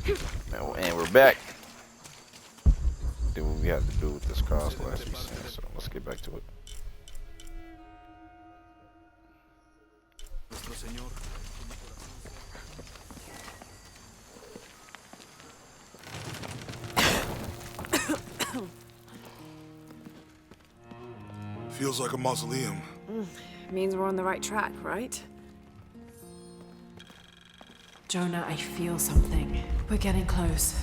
And we're back. Do what we have to do with this cross last we seen, so let's get back to it. Nuestro Señor. Feels like a mausoleum. Means we're on the right track, right? Jonah, I feel something. We're getting close.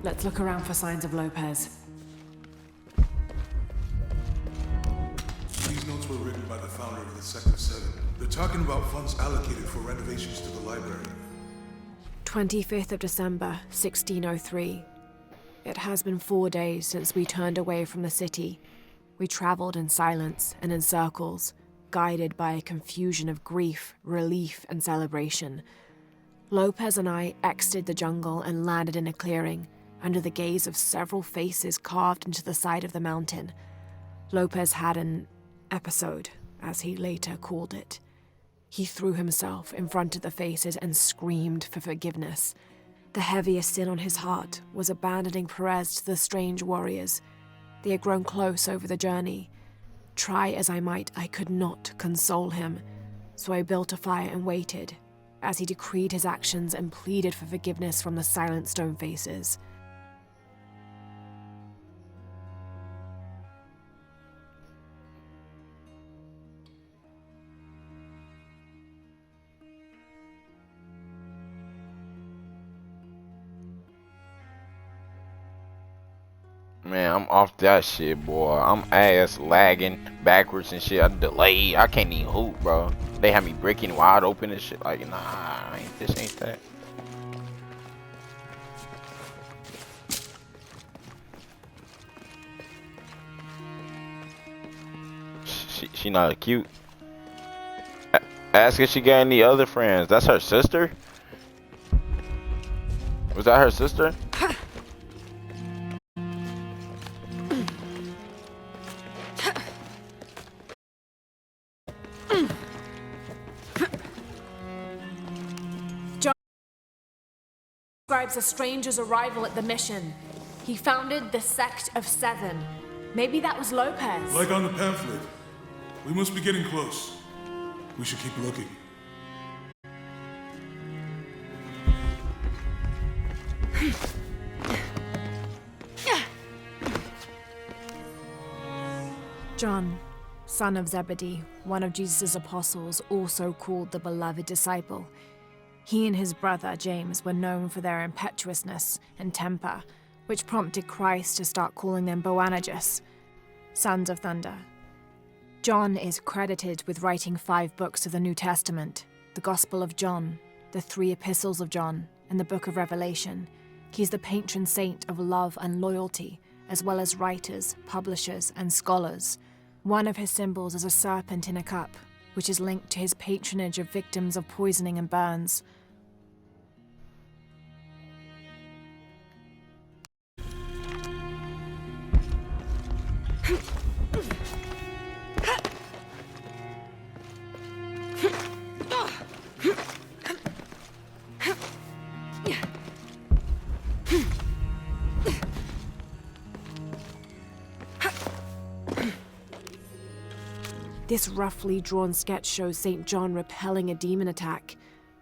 Let's look around for signs of Lopez. These notes were written by the founder of the Sector 7. They're talking about funds allocated for renovations to the library. 25th of December, 1603. It has been 4 days since we turned away from the city. We traveled in silence and in circles, guided by a confusion of grief, relief, and celebration. Lopez and I exited the jungle and landed in a clearing, under the gaze of several faces carved into the side of the mountain. Lopez had an episode, as he later called it. He threw himself in front of the faces and screamed for forgiveness. The heaviest sin on his heart was abandoning Perez to the strange warriors. They had grown close over the journey. Try as I might, I could not console him, so I built a fire and waited, as he decreed his actions and pleaded for forgiveness from the silent stone faces. Man, I'm off that shit, boy. I'm ass lagging backwards and shit. I delay. I can't even hoop, bro. They have me breaking wide open and shit. Like, nah, this ain't that. She not cute. Ask if she got any other friends. That's her sister? Was that her sister? Describes a stranger's arrival at the mission. He founded the Sect of Seven. Maybe that was Lopez. Like on the pamphlet. We must be getting close. We should keep looking. John, son of Zebedee, one of Jesus' apostles, also called the beloved disciple. He and his brother, James, were known for their impetuousness and temper, which prompted Christ to start calling them Boanerges, sons of thunder. John is credited with writing 5 books of the New Testament, the Gospel of John, the 3 Epistles of John, and the Book of Revelation. He's the patron saint of love and loyalty, as well as writers, publishers, and scholars. One of his symbols is a serpent in a cup, which is linked to his patronage of victims of poisoning and burns. This roughly drawn sketch shows St. John repelling a demon attack.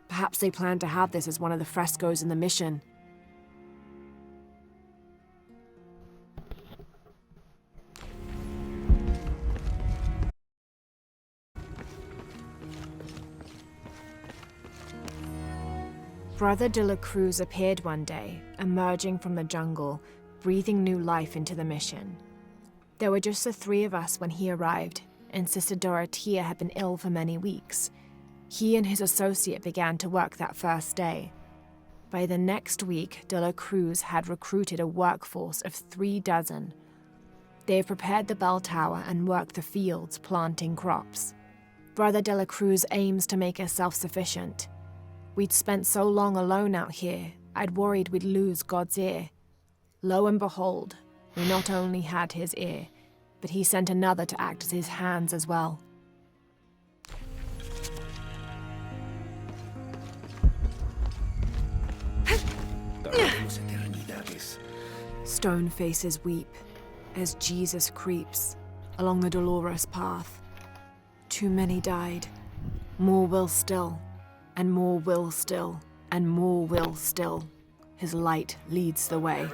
Perhaps they plan to have this as one of the frescoes in the mission. Brother de la Cruz appeared one day, emerging from the jungle, breathing new life into the mission. There were just the 3 of us when he arrived, and Sister Dorothea had been ill for many weeks. He and his associate began to work that first day. By the next week, de la Cruz had recruited a workforce of 3 dozen. They have prepared the bell tower and worked the fields, planting crops. Brother de la Cruz aims to make us self-sufficient. We'd spent so long alone out here, I'd worried we'd lose God's ear. Lo and behold, we not only had his ear, but he sent another to act as his hands as well. Tardemos stone faces weep as Jesus creeps along the dolorous path. Too many died. More will still, and more will still, and more will still. His light leads the way.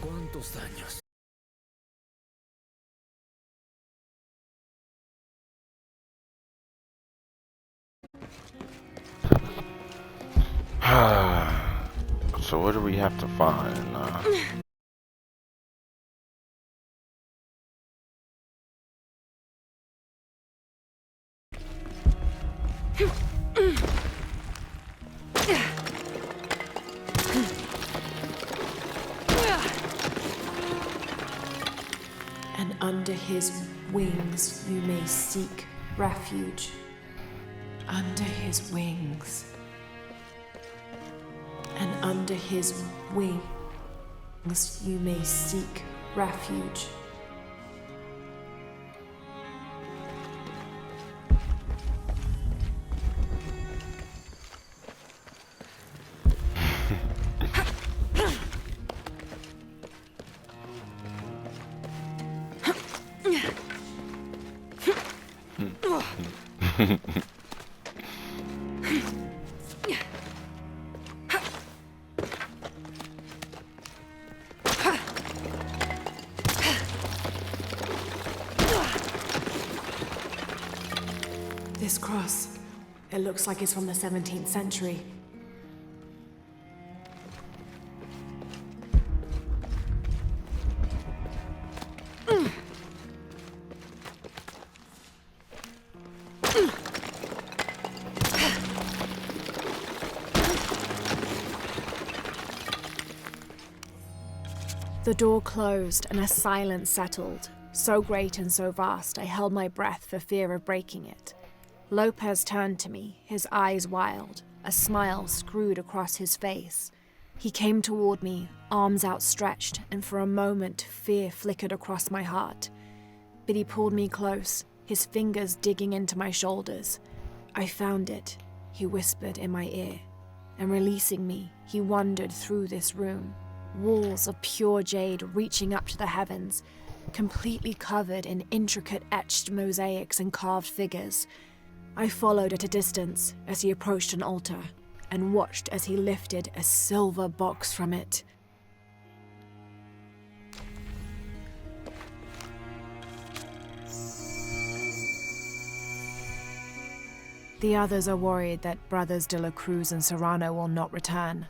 ¿Cuántos años? So what do we have to find? And under his wings you may seek refuge. Under his wings. And under his wings you may seek refuge. This cross, it looks like it's from the 17th century. The door closed and a silence settled, so great and so vast I held my breath for fear of breaking it. Lopez turned to me, his eyes wild, a smile screwed across his face. He came toward me, arms outstretched, and for a moment fear flickered across my heart. But he pulled me close, his fingers digging into my shoulders. I found it, he whispered in my ear, and releasing me, he wandered through this room. Walls of pure jade reaching up to the heavens, completely covered in intricate etched mosaics and carved figures. I followed at a distance as he approached an altar, and watched as he lifted a silver box from it. The others are worried that Brothers de la Cruz and Serrano will not return.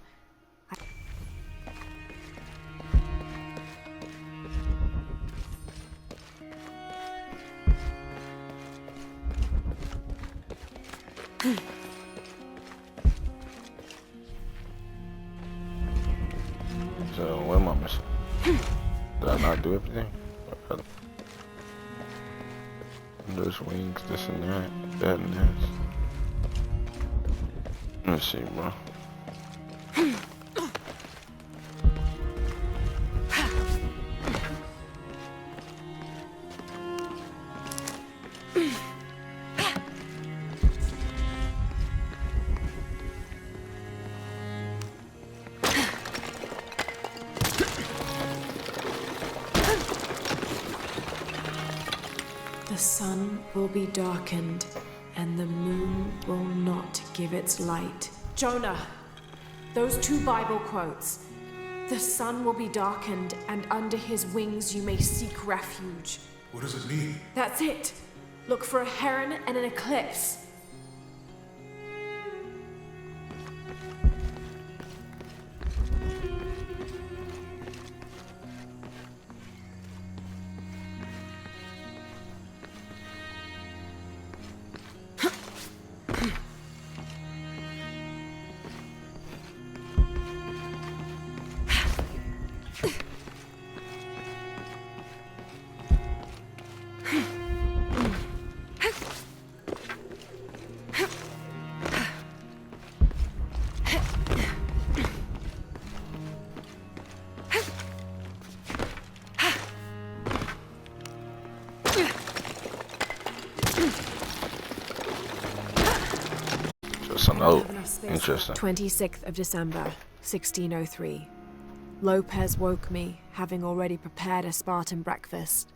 So what am I missing? Did I not do everything? Those wings, this and that and this. Let's see, bro. The sun will be darkened, and the moon will not give its light. Jonah, those two Bible quotes. The sun will be darkened, and under his wings you may seek refuge. What does it mean? That's it. Look for a heron and an eclipse. Oh, have enough space. interesting. 26th of December, 1603. Lopez woke me, having already prepared a Spartan breakfast.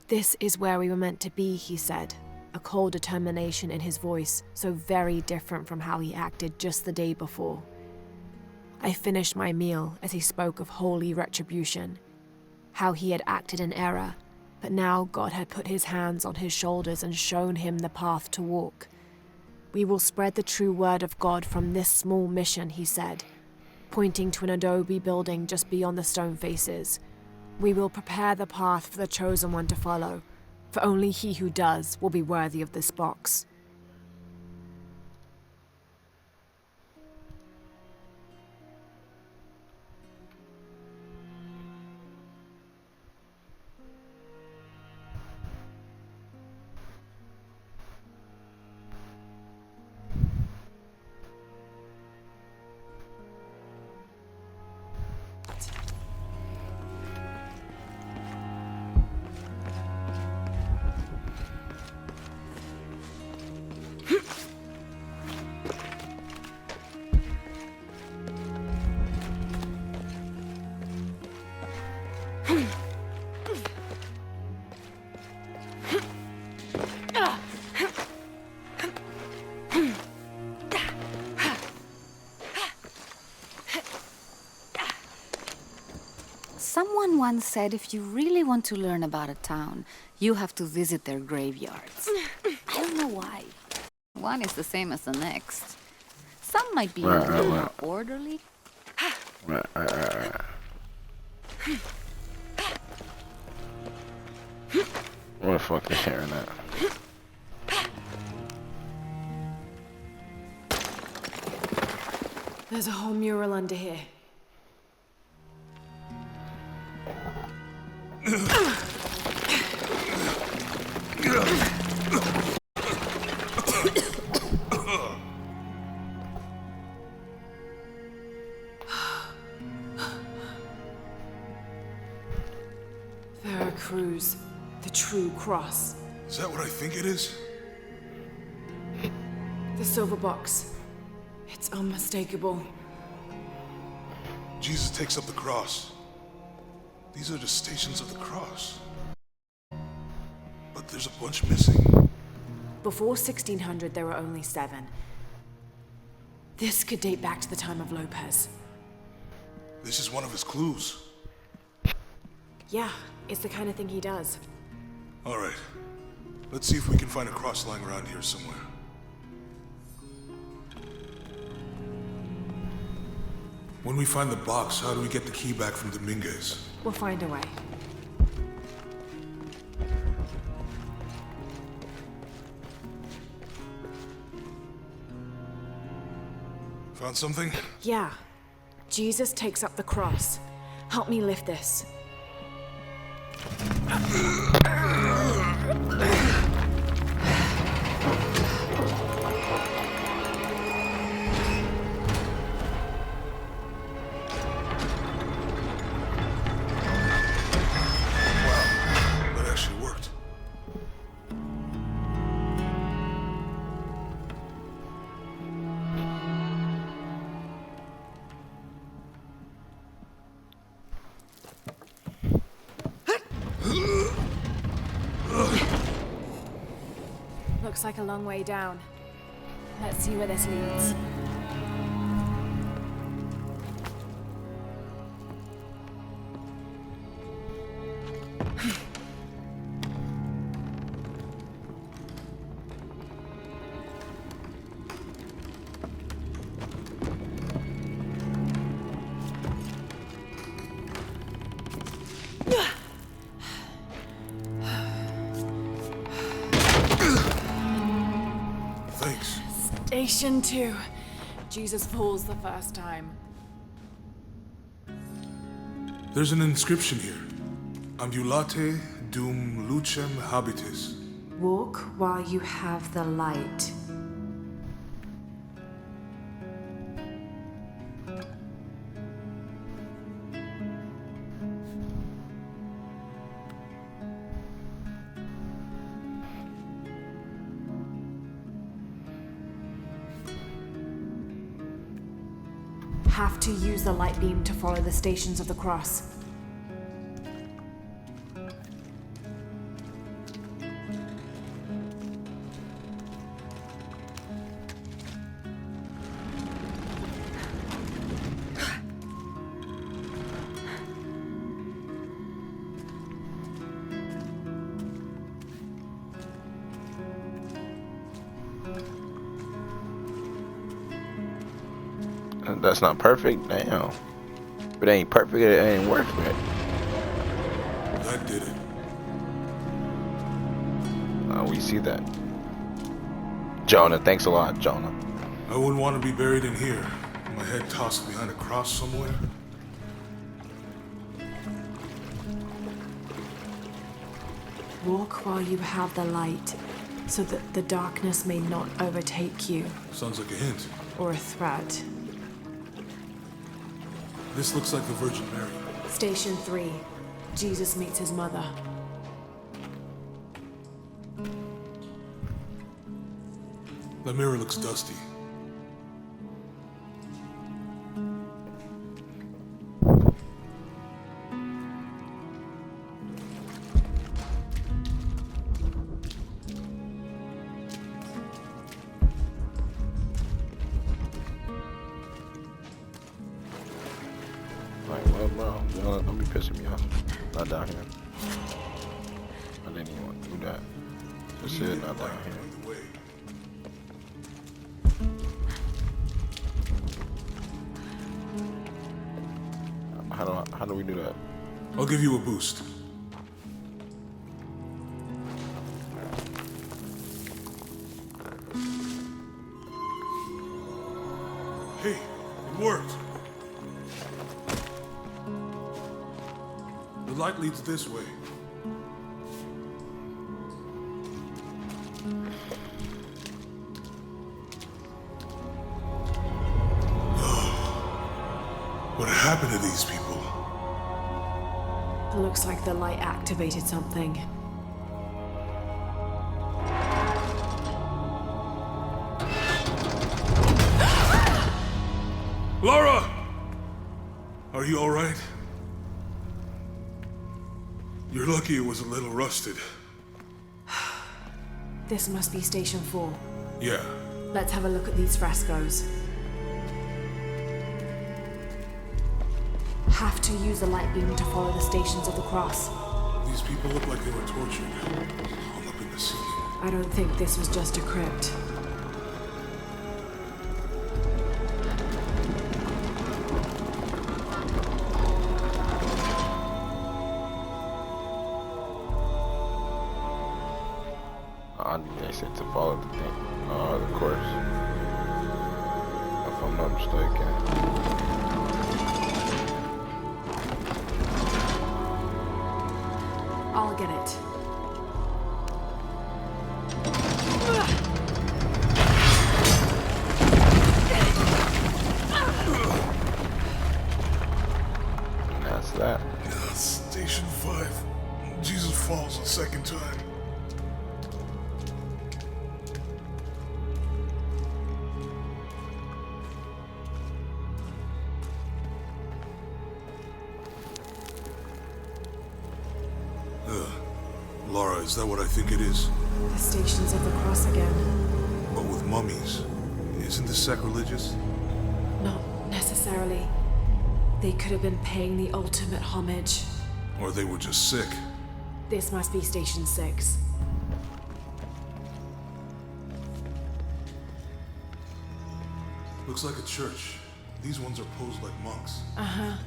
This is where we were meant to be, he said, a cold determination in his voice, so very different from how he acted just the day before. I finished my meal as he spoke of holy retribution, how he had acted in error, but now God had put his hands on his shoulders and shown him the path to walk. We will spread the true word of God from this small mission, he said, pointing to an adobe building just beyond the stone faces. We will prepare the path for the chosen one to follow, for only he who does will be worthy of this box. Someone once said if you really want to learn about a town, you have to visit their graveyards. I don't know why. One is the same as the next. Some might be a little more orderly. Right. What the fuck is hearing that? There's a whole mural under here. Veracruz, the true cross. Is that what I think it is? The silver box. It's unmistakable. Jesus takes up the cross. These are the stations of the cross. But there's a bunch missing. Before 1600, there were only 7. This could date back to the time of Lopez. This is one of his clues. Yeah, it's the kind of thing he does. All right. Let's see if we can find a cross lying around here somewhere. When we find the box, how do we get the key back from Dominguez? We'll find a way. Found something? Yeah. Jesus takes up the cross. Help me lift this. That actually worked. Looks like a long way down. Let's see where this leads. Thanks. Station 2. Jesus falls the first time. There's an inscription here. Ambulate dum lucem habitis. Walk while you have the light. Have to use the light beam to follow the Stations of the Cross. That's not perfect, damn. If it ain't perfect, it ain't worth it. That did it. We see that. Jonah, thanks a lot, Jonah. I wouldn't want to be buried in here. My head tossed behind a cross somewhere. Walk while you have the light, so that the darkness may not overtake you, Sounds like a hint. or a threat. This looks like the Virgin Mary. Station 3. Jesus meets his mother. The mirror looks dusty. Like, well, bro, don't be pissing me off. Not down here. I didn't even want to do that. Just it, not down here. Either way. How do we do that? I'll give you a boost. Hey, it worked. The light leads this way. What happened to these people? Looks like the light activated something. Laura! Are you alright? You're lucky it was a little rusted. This must be Station 4. Yeah. Let's have a look at these frescoes. Have to use the light beam to follow the Stations of the Cross. These people look like they were tortured. Hung up in the ceiling. I don't think this was just a crypt. They said to follow the thing, the course. If I'm not mistaken. I'll get it. And that's that. Station 5. Jesus falls a second time. Laura, is that what I think it is? The Stations of the Cross again. But with mummies. Isn't this sacrilegious? Not necessarily. They could have been paying the ultimate homage. Or they were just sick? This must be Station 6. Looks like a church. These ones are posed like monks. Uh-huh.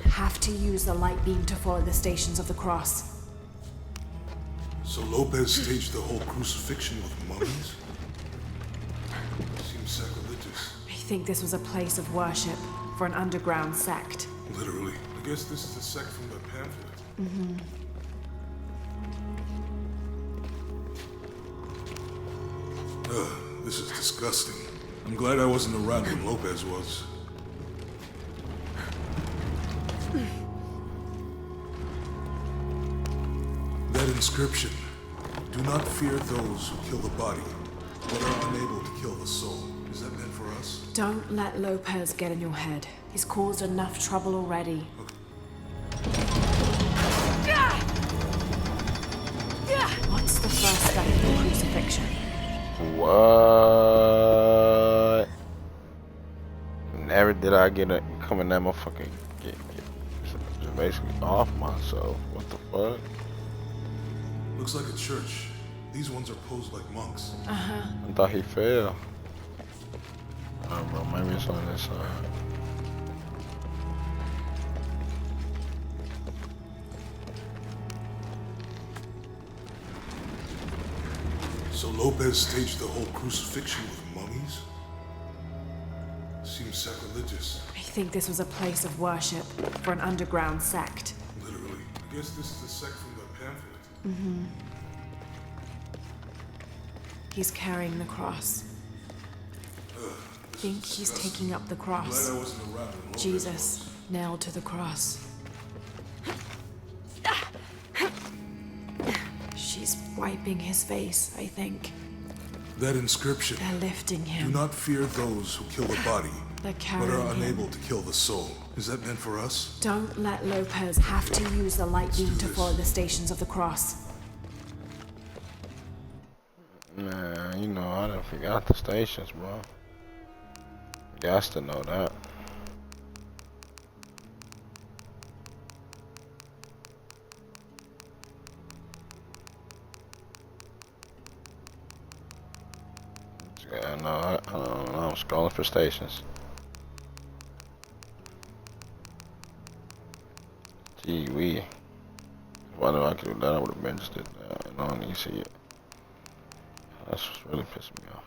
Have to use the light beam to follow the Stations of the Cross. So Lopez staged the whole crucifixion with mummies? Seems sacrilegious. I think this was a place of worship for an underground sect. Literally. I guess this is the sect from the pamphlet. This is disgusting. I'm glad I wasn't around when Lopez was. inscription. Do not fear those who kill the body, but are unable to kill the soul. Is that meant for us? Don't let Lopez get in your head. He's caused enough trouble already. What's the first step of the crucifixion? What? Never did I get a come in that motherfucking get just basically off myself. What the fuck? Looks like a church. These ones are posed like monks. I thought he fell. I don't know, maybe it's on this side. So Lopez staged the whole crucifixion with mummies? Seems sacrilegious. I think this was a place of worship for an underground sect. Literally. I guess this is a sect from the pamphlet. He's carrying the cross. I think he's taking up the Glad cross. I wasn't around when Lopez Jesus nailed to the cross. She's wiping his face, I think. was. That inscription. They're lifting Do him. not fear those who kill the body, They're but carrying are him. unable to kill the soul. Is that meant for us? Don't let Lopez have to use the light beam do to this. follow the stations of the cross. Man, you know, I done forgot the stations, bro. Gots to know that. Yeah, no, I don't know. I'm scrolling for stations. Gee wee. If I knew I could do that, I would have been just did that. I don't even see it. That's what's really pissing me off.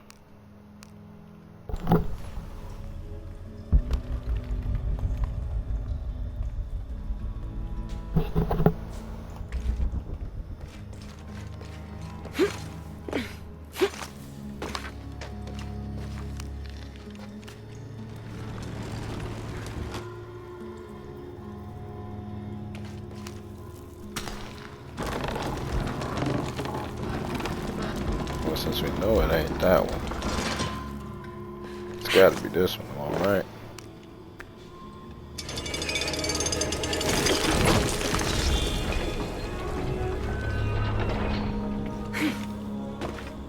Well, since we know it ain't that one, it's gotta be this one, alright.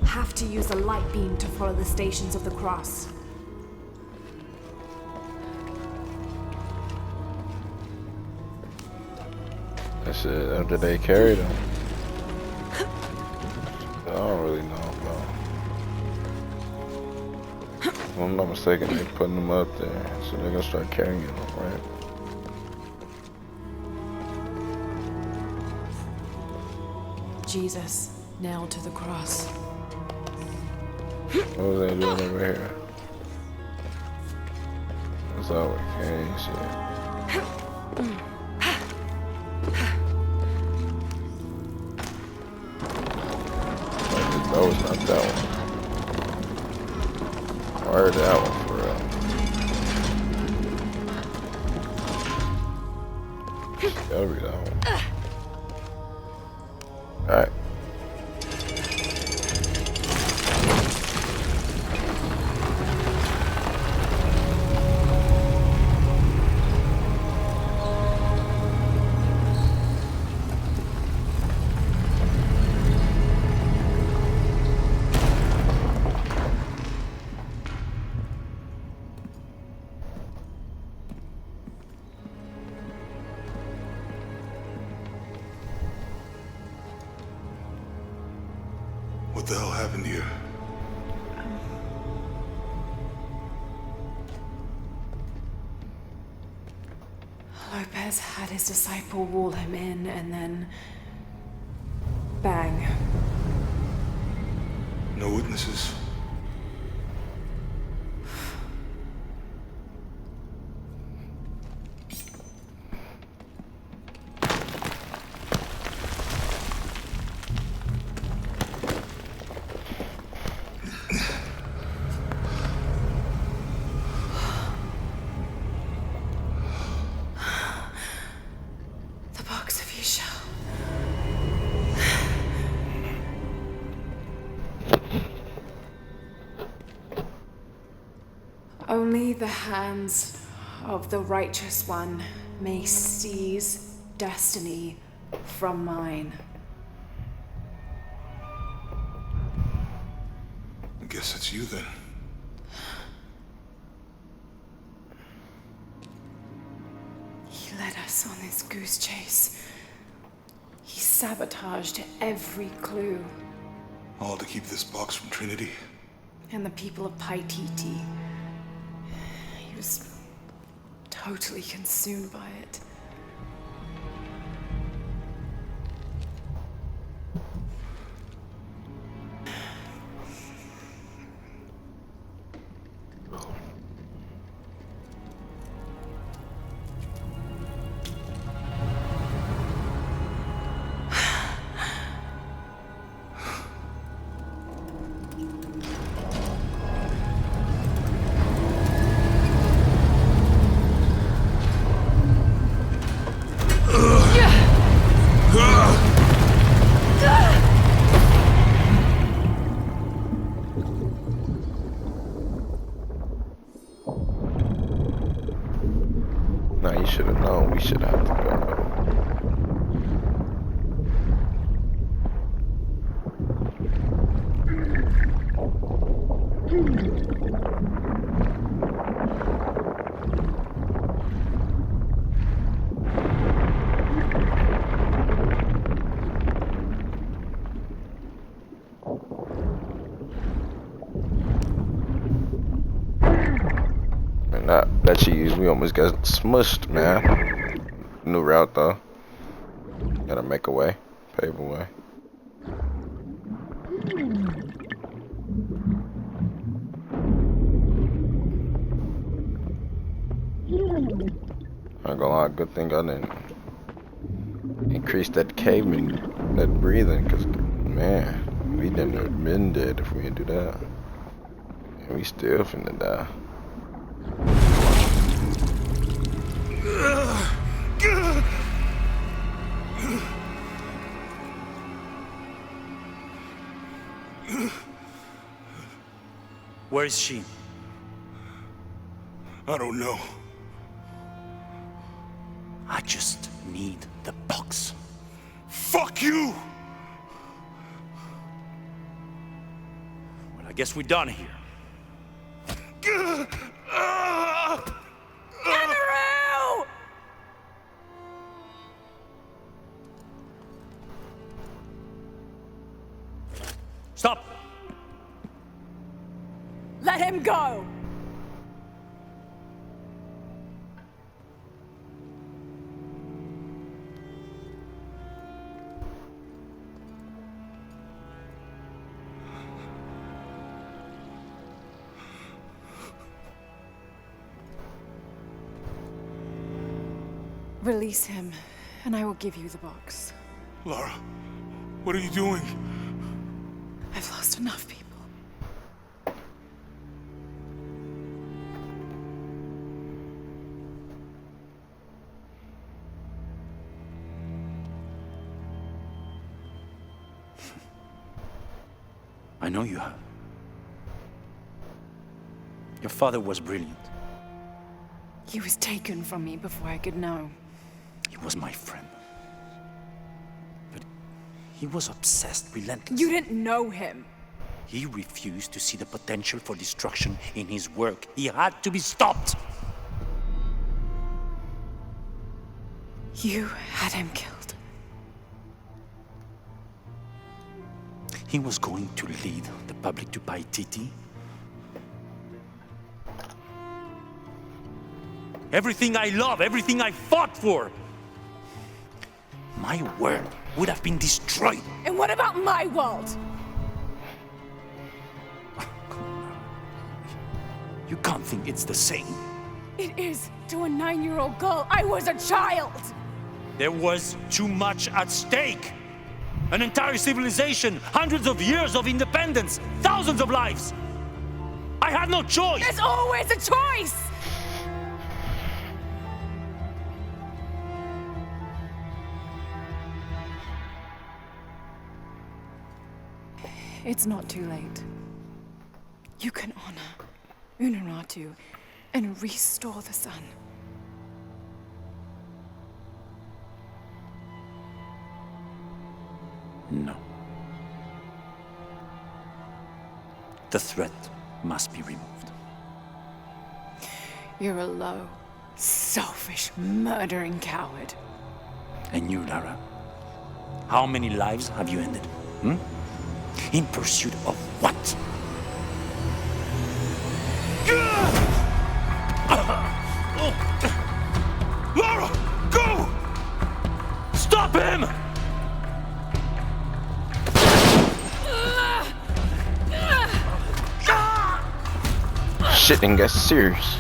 Have to use a light beam to follow the stations of the cross. That's it. After they carried him. I don't really know, bro. If I'm not mistaken, they're putting them up there, so they're gonna start carrying them, right? Jesus nailed to the cross. What was they doing over here? That's all we can see. That was not that one. Or that one for real. Gotta be that one. Alright. What the hell happened here? Lopez had his disciple wall him in, and then... bang. No witnesses. The box of Isha. Only the hands of the Righteous One may seize destiny from mine. I guess it's you then. He led us on this goose chase. He sabotaged every clue. All to keep this box from Trinity. And the people of Paititi. He was totally consumed by it. No, you should have known. We should have to go. That she used, we almost got smushed, man. New route though. Gotta make a way, pave a way. I'm gonna lie, good thing I didn't increase that caving, that breathing, cause man, we didn't have been dead if we didn't do that. And we still finna die. Where is she? I don't know. I just need the box. Fuck you! Well, I guess we're done here. Stop! Let him go! Release him, and I will give you the box. Lara, what are you doing? I've lost enough people. I know you have. Your father was brilliant. He was taken from me before I could know. He was my friend. But he was obsessed, relentless. You didn't know him. He refused to see the potential for destruction in his work. He had to be stopped. You had him killed. He was going to lead the public to Paititi. Everything I love, everything I fought for. My world would have been destroyed. And what about my world? You can't think it's the same. It is to a 9-year-old girl. I was a child. There was too much at stake. An entire civilization, hundreds of years of independence, thousands of lives. I had no choice. There's always a choice. It's not too late. You can honor Unuratu and restore the sun. No. The threat must be removed. You're a low, selfish, murdering coward. And you, Lara? How many lives have you ended? Hmm? In pursuit of what? Lara! Go! Stop him! Shit didn't get serious.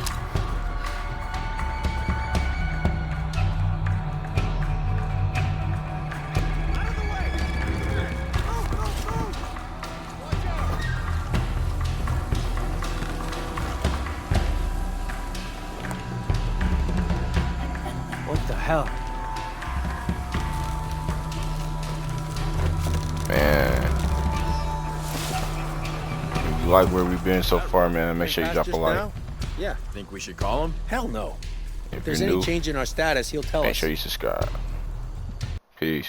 What the hell? Man. If you like where we've been so far, man, make sure you drop a like. Yeah. Think we should call him? Hell no. If If there's you're any new, change in our status, he'll tell make us. sure you subscribe. Peace.